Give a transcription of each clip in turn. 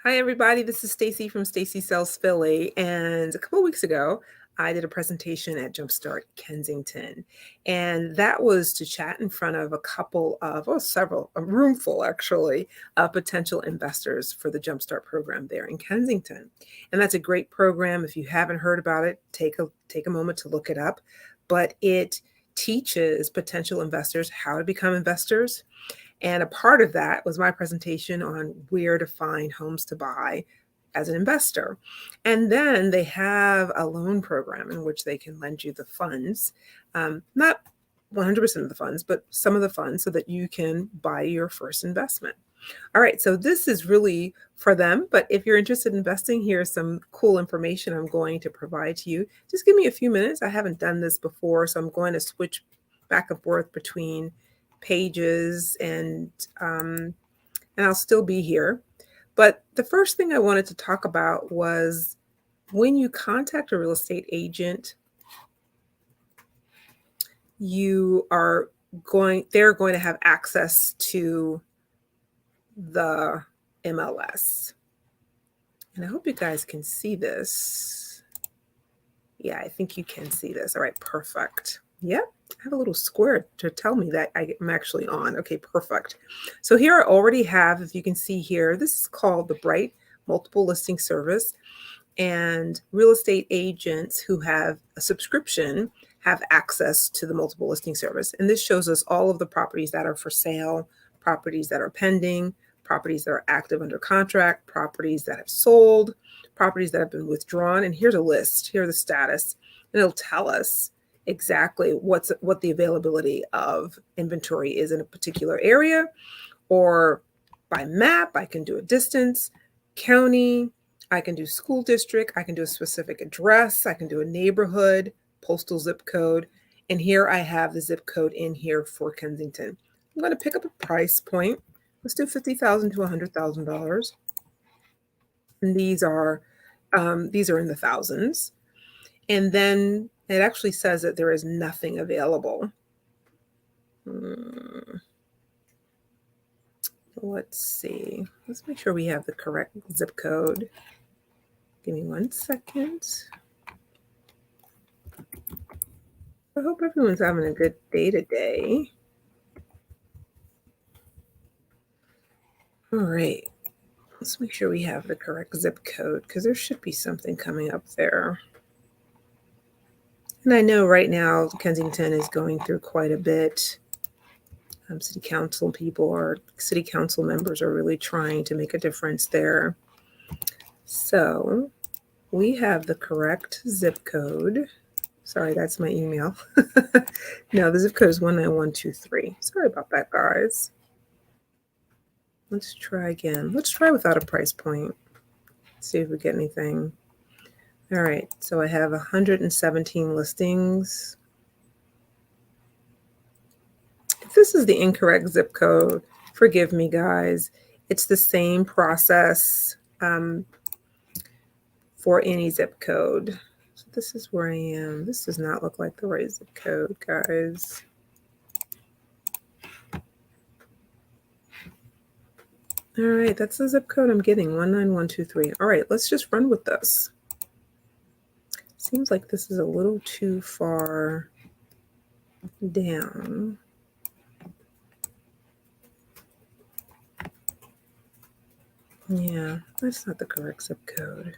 Hi, everybody. This is Stacy from Stacy Sells Philly. And a couple of weeks ago, I did a presentation at Jumpstart Kensington. And that was to chat in front of a couple of, several, a room full actually, of potential investors for the Jumpstart program there in Kensington. And that's a great program. If you haven't heard about it, take a moment to look it up. But it teaches potential investors how to become investors. And a part of that was my presentation on where to find homes to buy as an investor. And then they have a loan program in which they can lend you the funds, not 100% of the funds, but some of the funds so that you can buy your first investment. All right, so this is really for them, but if you're interested in investing, here's some cool information I'm going to provide to you. Just give me a few minutes. I haven't done this before, so I'm going to switch back and forth between pages and I'll still be here. But the first thing I wanted to talk about was when you contact a real estate agent, they're going to have access to the MLS. And I hope you guys can see this. Yeah, I think you can see this. All right, perfect. Yep, I have a little square to tell me that I'm actually on. Okay, perfect. So here I already have, if you can see here, this is called the Bright Multiple Listing Service. And real estate agents who have a subscription have access to the multiple listing service. And this shows us all of the properties that are for sale, properties that are pending, properties that are active under contract, properties that have sold, properties that have been withdrawn. And here's a list. Here's the status. And it'll tell us exactly what the availability of inventory is in a particular area, or by map. I can do a distance, county, I can do school district, I can do a specific address, I can do a neighborhood, postal zip code, and here I have the zip code in here for Kensington. I'm going to pick up a price point. Let's do $50,000 to $100,000. And these are in the thousands. And then it actually says that there is nothing available. Let's see. Let's make sure we have the correct zip code. Give me 1 second. I hope everyone's having a good day today. All right. Let's make sure we have the correct zip code because there should be something coming up there. And I know right now Kensington is going through quite a bit. City council city council members are really trying to make a difference there. So we have the correct zip code. Sorry, that's my email. No, the zip code is 19123. Sorry about that, guys. Let's try again. Let's try without a price point. See if we get anything. All right, so I have 117 listings. If this is the incorrect zip code, forgive me, guys. It's the same process for any zip code. So this is where I am. This does not look like the right zip code, guys. All right, that's the zip code I'm getting, 19123. All right, let's just run with this. Seems like this is a little too far down. Yeah, that's not the correct zip code.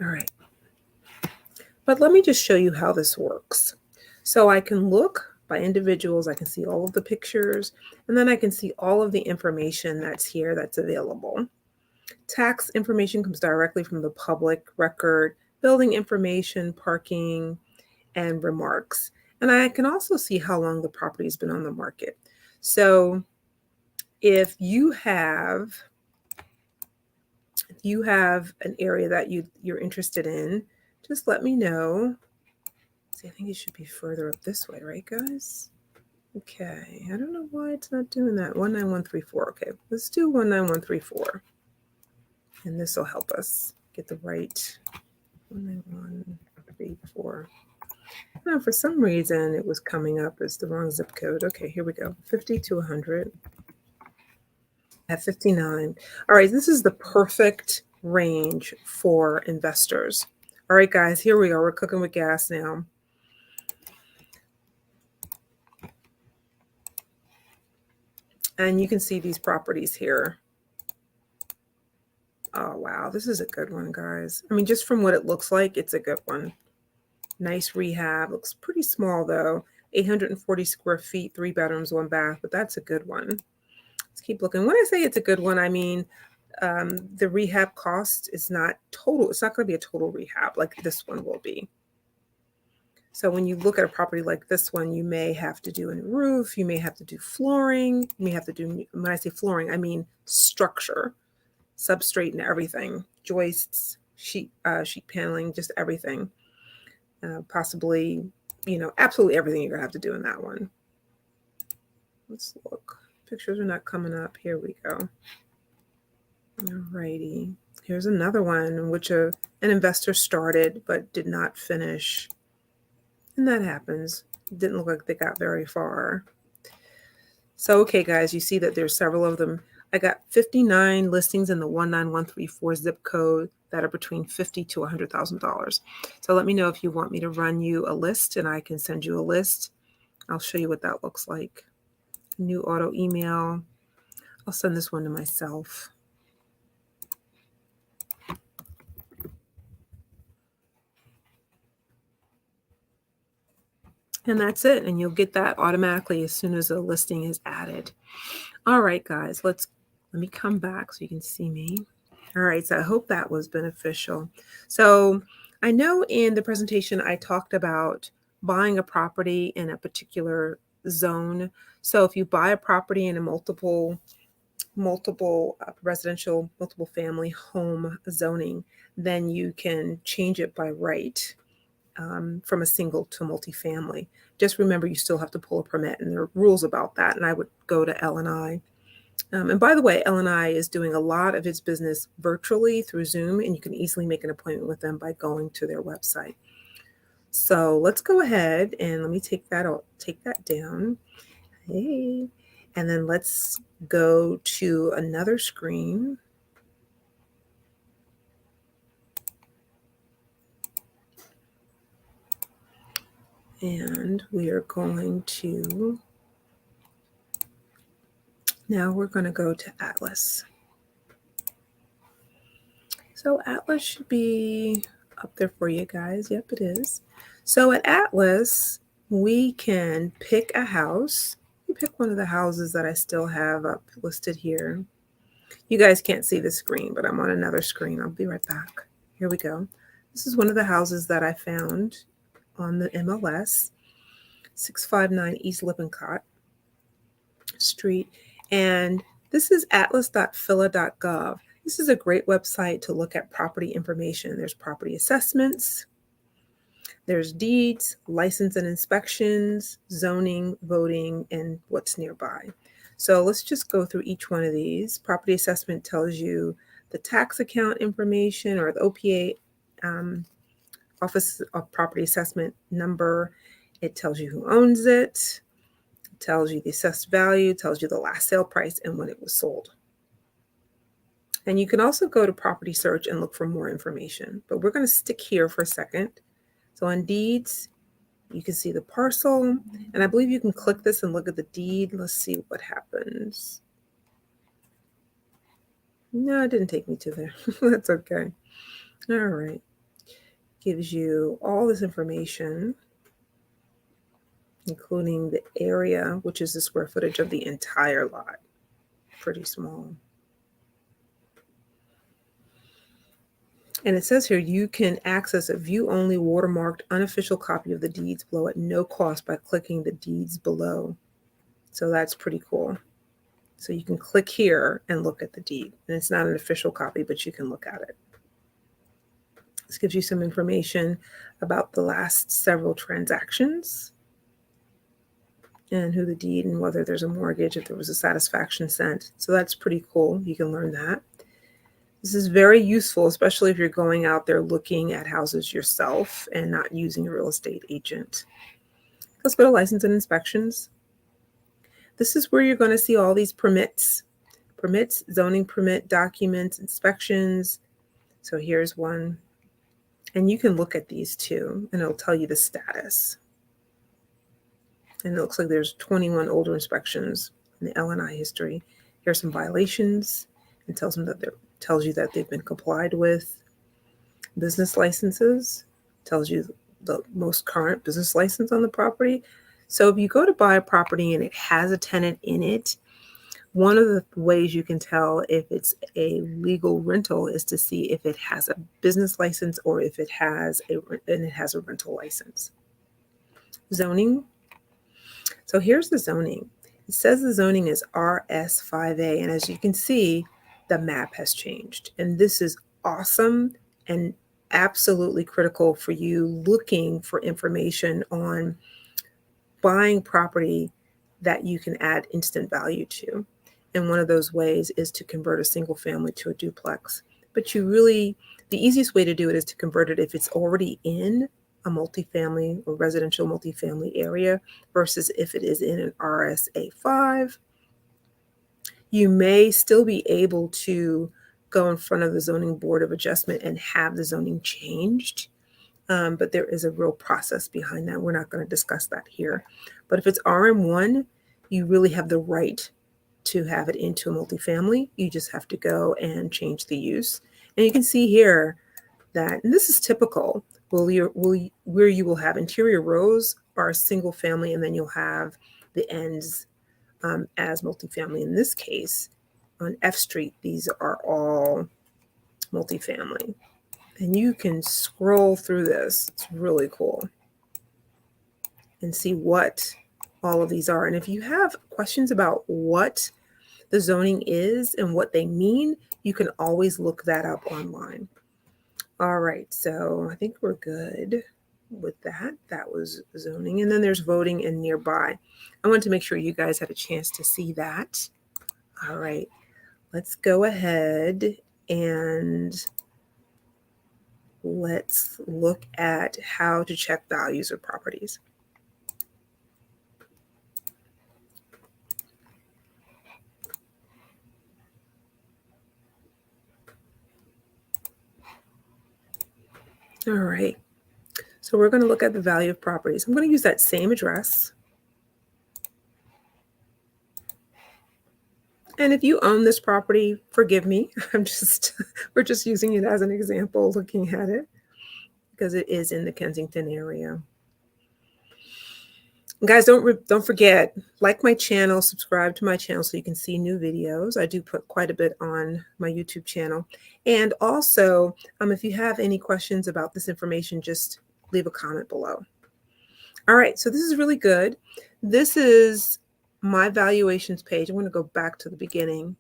All right. But let me just show you how this works. So I can look by individuals, I can see all of the pictures, and then I can see all of the information that's here that's available. Tax information comes directly from the public record, building information, parking, and remarks. And I can also see how long the property has been on the market. So if you have an area that you're interested in, just let me know. See, I think it should be further up this way, right, guys? Okay, I don't know why it's not doing that. 19134. Okay, let's do 19134. And this will help us get the right 19134. No, for some reason it was coming up as the wrong zip code. Okay, here we go. 50 to 100. At 59. All right, this is the perfect range for investors. All right, guys, here we are. We're cooking with gas now. And you can see these properties here. Oh, wow. This is a good one, guys. I mean, just from what it looks like, it's a good one. Nice rehab. Looks pretty small, though. 840 square feet, 3 bedrooms, 1 bath. But that's a good one. Let's keep looking. When I say it's a good one, I mean the rehab cost is not total. It's not going to be a total rehab like this one will be. So when you look at a property like this one, you may have to do a new roof. You may have to do flooring. You may have to do, when I say flooring, I mean structure, substrate and everything, joists, sheet paneling, just everything. Possibly, absolutely everything you're going to have to do in that one. Let's look. Pictures are not coming up. Here we go. Alrighty. Here's another one in which an investor started but did not finish. And that happens. It didn't look like they got very far. So, okay, guys, you see that there's several of them. I got 59 listings in the 19134 zip code that are between $50,000 to $100,000. So let me know if you want me to run you a list, and I can send you a list. I'll show you what that looks like. New auto email. I'll send this one to myself. And that's it. And you'll get that automatically as soon as a listing is added. All right, guys, let me come back so you can see me. All right, so I hope that was beneficial. So I know in the presentation I talked about buying a property in a particular zone. So if you buy a property in a multiple residential, multiple family home zoning, then you can change it by right. From a single to multifamily. Just remember, you still have to pull a permit, and there are rules about that. And I would go to L&I. And by the way, L&I is doing a lot of its business virtually through Zoom, and you can easily make an appointment with them by going to their website. So let's go ahead and let me take that down. Hey, and then let's go to another screen. And we are going to, now we're going to go to Atlas. So Atlas should be up there for you guys. Yep, it is. So at Atlas, we can pick a house. You pick one of the houses that I still have up listed here. You guys can't see the screen, but I'm on another screen. I'll be right back. Here we go. This is one of the houses that I found on the MLS, 659 East Lippincott Street. And this is atlas.phila.gov. This is a great website to look at property information. There's property assessments, there's deeds, license and inspections, zoning, voting, and what's nearby. So let's just go through each one of these. Property assessment tells you the tax account information, or the OPA, Office of Property Assessment number. It tells you who owns it. It tells you the assessed value, tells you the last sale price, and when it was sold. And you can also go to property search and look for more information, but we're going to stick here for a second. So on deeds, you can see the parcel, and I believe you can click this and look at the deed. Let's see what happens. No, it didn't take me to there. That's okay. All right. Gives you all this information, including the area, which is the square footage of the entire lot. Pretty small. And it says here, you can access a view-only watermarked unofficial copy of the deeds below at no cost by clicking the deeds below. So that's pretty cool. So you can click here and look at the deed. And it's not an official copy, but you can look at it. This gives you some information about the last several transactions and who the deed and whether there's a mortgage, if there was a satisfaction sent. So that's pretty cool. You can learn that. This is very useful, especially if you're going out there looking at houses yourself and not using a real estate agent. Let's go to license and inspections. This is where you're going to see all these permits, zoning permit documents, inspections. So here's one. And you can look at these too, and it'll tell you the status. And it looks like there's 21 older inspections in the L&I history. Here are some violations. It tells you that they've been complied with. Business licenses tells you the most current business license on the property. So if you go to buy a property and it has a tenant in it, one of the ways you can tell if it's a legal rental is to see if it has a business license or if it has a rental license. Zoning. So here's the zoning. It says the zoning is RS5A, and as you can see, the map has changed. And this is awesome and absolutely critical for you looking for information on buying property that you can add instant value to. And one of those ways is to convert a single family to a duplex. But the easiest way to do it is to convert it if it's already in a multifamily or residential multifamily area versus if it is in an RSA5. You may still be able to go in front of the zoning board of adjustment and have the zoning changed. But there is a real process behind that. We're not going to discuss that here. But if it's RM1, you really have the right to have it into a multifamily. You just have to go and change the use. And you can see here that, and this is typical, where you will have interior rows are single family, and then you'll have the ends as multifamily. In this case, on F Street, these are all multifamily. And you can scroll through this. It's really cool. And see what all of these are. And if you have questions about what the zoning is and what they mean, you can always look that up online. All right, so I think we're good with that. That was zoning. And then there's voting and nearby. I wanted to make sure you guys had a chance to see that. All right, let's go ahead and let's look at how to check values of properties. All right, so we're going to look at the value of properties. I'm going to use that same address. And if you own this property, forgive me. We're just using it as an example, looking at it, because it is in the Kensington area. And guys, don't forget, like my channel, subscribe to my channel so you can see new videos. I do put quite a bit on my YouTube channel. And also, if you have any questions about this information, just leave a comment below. All right, so this is really good. This is my valuations page. I'm going to go back to the beginning,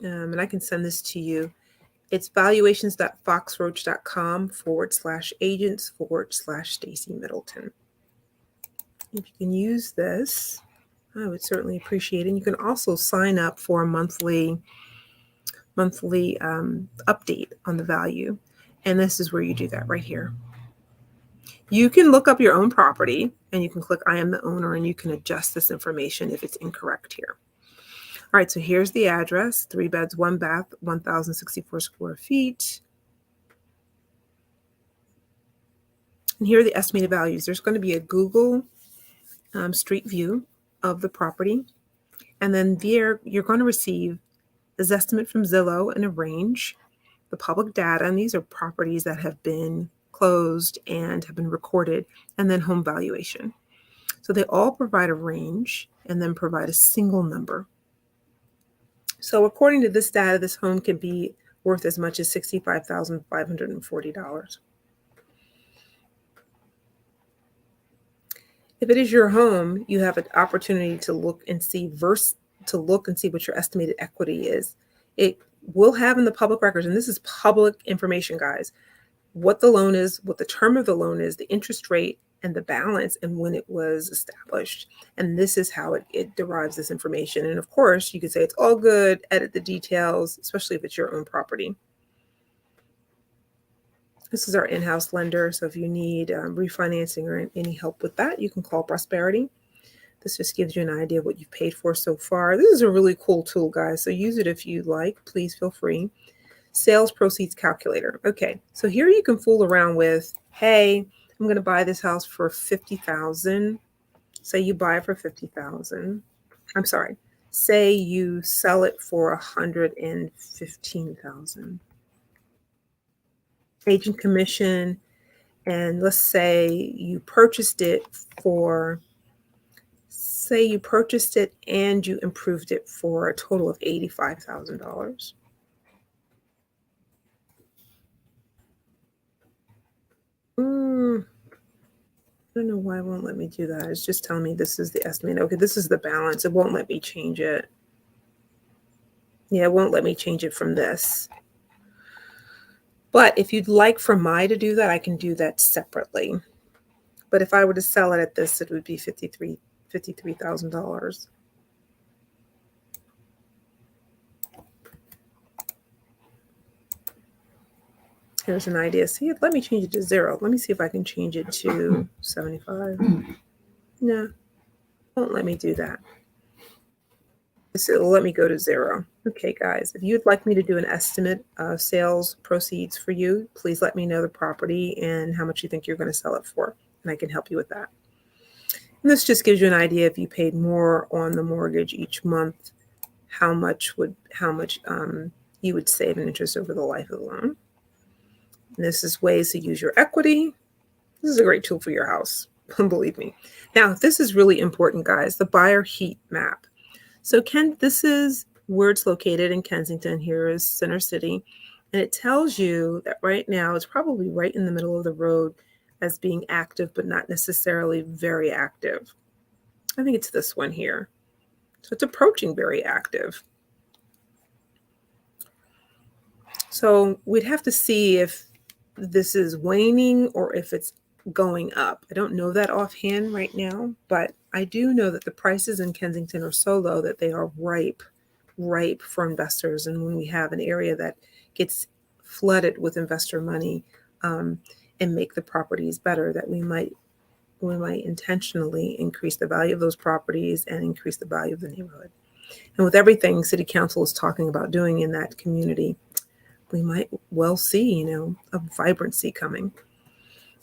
and I can send this to you. It's valuations.foxroach.com/agents/Stacy Middleton. If you can use this, I would certainly appreciate it. And you can also sign up for a monthly update on the value. And this is where you do that right here. You can look up your own property and you can click I am the owner and you can adjust this information if it's incorrect here. All right, so here's the address, 3 beds, 1 bath, 1,064 square feet. And here are the estimated values. There's going to be a Google Street View of the property. And then there you're going to receive this estimate from Zillow and a range, the public data, and these are properties that have been closed and have been recorded, and then home valuation. So they all provide a range and then provide a single number. So according to this data, this home can be worth as much as $65,540. If it is your home, you have an opportunity to look and see what your estimated equity is. It will have in the public records, and this is public information, guys, what the loan is, what the term of the loan is, the interest rate, and the balance and when it was established. And this is how it derives this information. And of course, you could say it's all good, edit the details, especially if it's your own property. This is our in-house lender. So if you need refinancing or any help with that, you can call Prosperity. This just gives you an idea of what you've paid for so far. This is a really cool tool, guys. So use it if you like. Please feel free. Sales proceeds calculator. Okay, so here you can fool around with, hey, I'm going to buy this house for $50,000. Say you buy it for $50,000. I'm sorry. Say you sell it for $115,000. Agent commission, and let's say you purchased it and you improved it for a total of $85,000. I don't know why it won't let me do that. It's just telling me this is the estimate. Okay, this is the balance. It won't let me change it. Yeah, it won't let me change it from this. But if you'd like for my to do that, I can do that separately. But if I were to sell it at this, it would be $53,000. Here's an idea. See, let me change it to 0. Let me see if I can change it to 75. No, won't let me do that. It'll let me go to 0. Okay, guys, if you'd like me to do an estimate of sales proceeds for you, please let me know the property and how much you think you're going to sell it for, and I can help you with that. And this just gives you an idea if you paid more on the mortgage each month, how much you would save in interest over the life of the loan. And this is ways to use your equity. This is a great tool for your house, believe me. Now, this is really important, guys, the buyer heat map. So this is where it's located in Kensington. Here is Center City. And it tells you that right now it's probably right in the middle of the road as being active, but not necessarily very active. I think it's this one here. So it's approaching very active. So we'd have to see if this is waning or if it's going up. I don't know that offhand right now, but I do know that the prices in Kensington are so low that they are ripe for investors. And when we have an area that gets flooded with investor money and make the properties better, that we might intentionally increase the value of those properties and increase the value of the neighborhood. And with everything City Council is talking about doing in that community, we might well see, a vibrancy coming.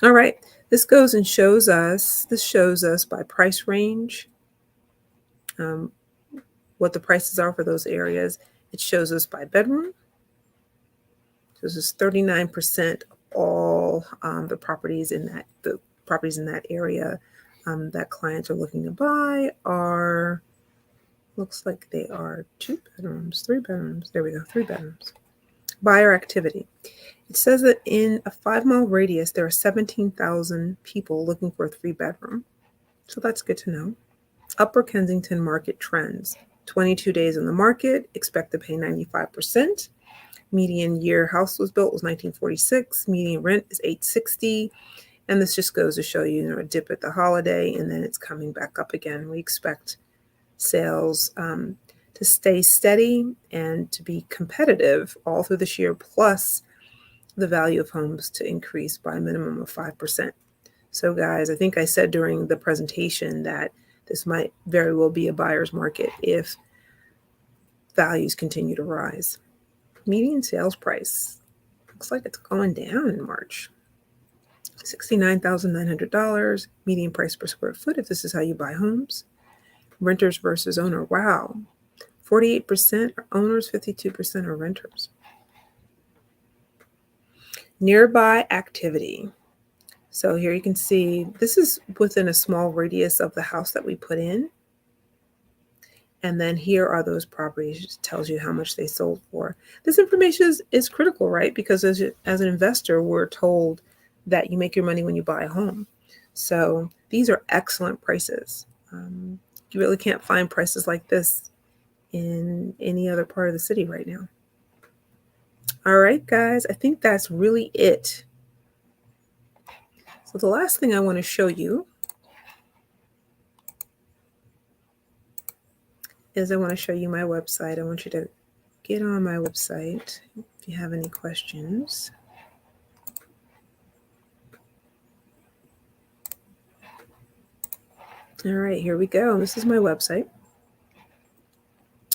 All right, this goes and shows us by price range, what the prices are for those areas. It shows us by bedroom. This is 39% of all the properties in that area that clients are looking to buy looks like they are 2 bedrooms, 3 bedrooms. There we go, 3 bedrooms. Buyer activity. It says that in a 5-mile radius, there are 17,000 people looking for a 3-bedroom. So that's good to know. Upper Kensington market trends. 22 days in the market, expect to pay 95%. Median year house was built was 1946. Median rent is $860. And this just goes to show you, a dip at the holiday, and then it's coming back up again. We expect sales to stay steady and to be competitive all through this year, plus the value of homes to increase by a minimum of 5%. So guys, I think I said during the presentation that this might very well be a buyer's market if values continue to rise. Median sales price looks like it's going down in March. $69,900 median price per square foot if this is how you buy homes. Renters versus owner. Wow. 48% are owners, 52% are renters. Nearby activity. So here you can see this is within a small radius of the house that we put in. And then here are those properties. It tells you how much they sold for. This information is critical, right? Because as an investor, we're told that you make your money when you buy a home. So these are excellent prices. You really can't find prices like this in any other part of the city right now. All right, guys, I think that's really it So the last thing I want to show you is I want to show you my website. I want you to get on my website if you have any questions. All right, here we go. This is my website.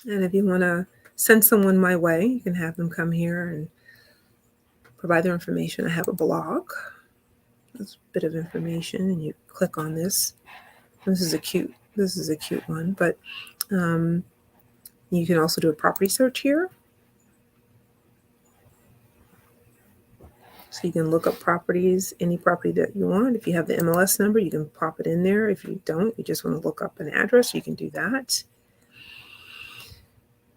And if you want to send someone my way, you can have them come here and provide their information. I have a blog. That's a bit of information, and you click on this. This is a cute one, but you can also do a property search here. So you can look up properties, any property that you want. If you have the MLS number, you can pop it in there. If you don't, you just want to look up an address, you can do that.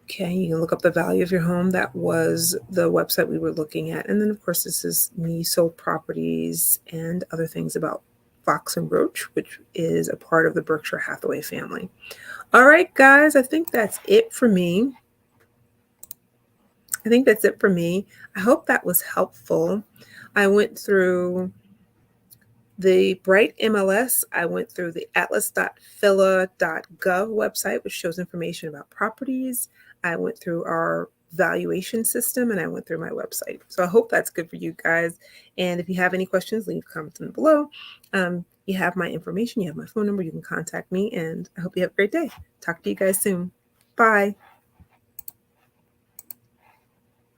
Okay, you can look up the value of your home. That was the website we were looking at. And then, of course, this is me sold properties and other things about Fox and Roach, which is a part of the Berkshire Hathaway family. All right, guys, I think that's it for me. I hope that was helpful. I went through the Bright MLS. I went through the atlas.phila.gov website, which shows information about properties. I went through our valuation system, and I went through my website. So I hope that's good for you guys. And if you have any questions, leave comments below. You have my information. You have my phone number. You can contact me. And I hope you have a great day. Talk to you guys soon. Bye.